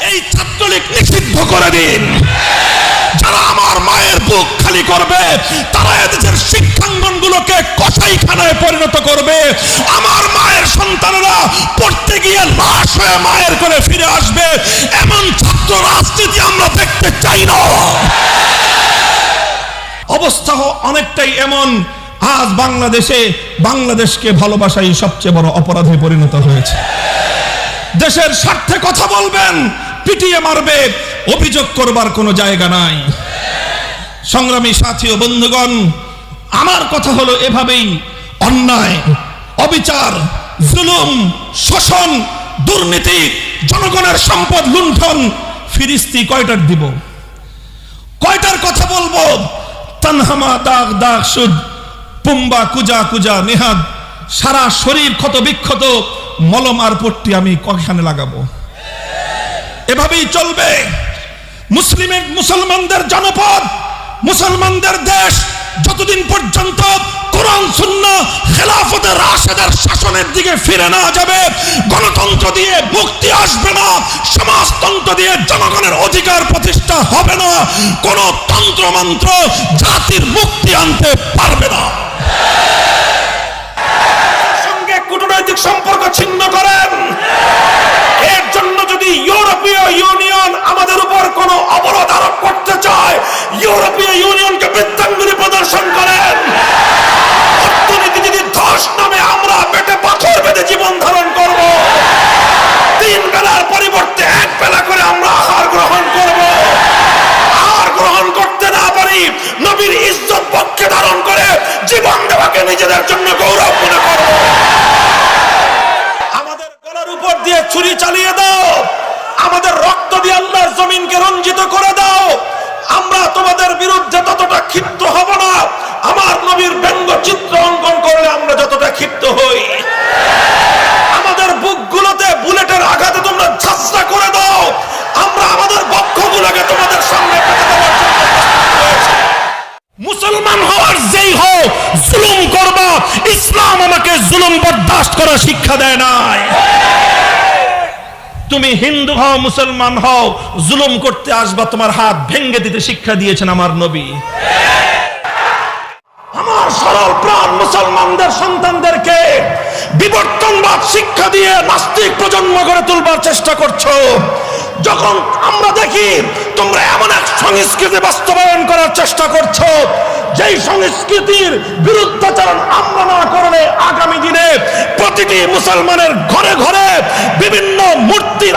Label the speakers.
Speaker 1: এই ছাত্রলীগ নিষিদ্ধ করে দিন। যারা আমার মায়ের বুক খালি করবে তারা এদেশের শিক্ষাঙ্গনগুলোকে কসাইখানায় পরিণত করবে। আমার মায়ের সন্তানেরা পড়তে গিয়ে লাশ হয়ে মায়ের করে ফিরে আসবে। এমন ছাত্র রাজনীতি আমরা দেখতে চাই না। অবস্থা অনেকটাই এমন, আজ বাংলাদেশকে ভালোবাসাই সবচেয়ে বড় অপরাধে পরিণত হয়েছে। দেশের স্বার্থে কথা বলবেন, পিটিয়ে মারবে, অভিযোগ করবার কোনো জায়গা নাই। সংগ্রামী সাথী ও বন্ধুগণ, আমার কথা হলো এভাবেই অন্যায়, অবিচার, জুলুম, শোষণ, দুর্নীতি, জনগণের সম্পদ লুণ্ঠন ফিরিস্তি কয়টার দিব, কয়টার কথা বলবো? তানহামা দাগ দাগ সুদ পুম্বা কুজা কুজা নেহাদ, সারা শরীর ক্ষত বিক্ষত, মলম আর পট্টি আমি কয়খানে লাগাবো? এভাবেই চলবে। মুসলমানদের জনপদ, মুসলমানদের দেশ যতদিন পর্যন্ত কোরআন সুন্নাহ খেলাফতে রাশেদার শাসনের দিকে ফিরে না যাবে, গণতন্ত্র দিয়ে মুক্তি আসবে না, সমাজতন্ত্র দিয়ে জনগণের অধিকার প্রতিষ্ঠা হবে না, কোন তন্ত্রমন্ত্র জাতির মুক্তি আনতে পারবে না। সঙ্গে কূটনৈতিক সম্পর্ক ছিন্ন করেন। এর জন্য যদি ইউরোপীয় ইউনিয়ন আমাদের উপর কোন অবরোধ আরোপ করতে চায়, ইউরোপীয় ইউনিয়নকে বৃত্তাঙ্গুলি প্রদর্শন করেন। অর্থনীতি যদি ধস নামে আমরা পেটে পাথর বেঁধে জীবন ধারণ করব, 3 বেলার পরিবর্তে 1 বেলা করে আমরা আহার গ্রহণ করব। আহার গ্রহণ করতে না পারি, নবীর ইজ্জত পক্ষে ধারণ করে জীবন দেওয়াকে নিজেদের জন্য গৌরব মনে করব। আমাদের গলার উপর দিয়ে ছুরি চালিয়ে দাও, আমাদের রক্ত দিয়ে আল্লাহর জমিনকে রঞ্জিত করে দাও, আমরা তোমাদের বিরুদ্ধে ততটা ক্ষিপ্ত হব না আমার নবীর ব্যঙ্গ চিত্র অঙ্কন করলে আমরা যতটা ক্ষিপ্ত হই। আমাদের বুকগুলোতে বুলেটের আঘাতে তোমরা ঝাঁঝরা করে দাও, আমরা আমাদের বক্ষগুলোকে তোমাদের সামনে পেতে দেওয়ার জন্য প্রস্তুত হয়েছি। মুসলমান হওয়ার যেই হও, জুলুম করবা, ইসলাম আমাকে জুলুম বরদাস্ত করার শিক্ষা দেয় নাই। তুমি হিন্দু হও, মুসলমান হও, জুলুম করতে আসবা, তোমার হাত ভেঙে দিতে শিক্ষা দিয়েছেন আমার নবী। আমার সরল প্রাণ মুসলমানদের সন্তানদেরকে বিবর্তনবাদ শিক্ষা দিয়ে নাস্তিক প্রজন্ম গড়ে তুলবার চেষ্টা করছো। যখন আমরা দেখি তোমরা এমন এক সংস্কৃতি বাস্তবায়ন করার চেষ্টা করছো, যেই সংস্কৃতির বিরুদ্ধাচরণ আমরা না করলে আগামী দিনে প্রতিটি মুসলমানের ঘরে ঘরে বিভিন্ন মূর্তির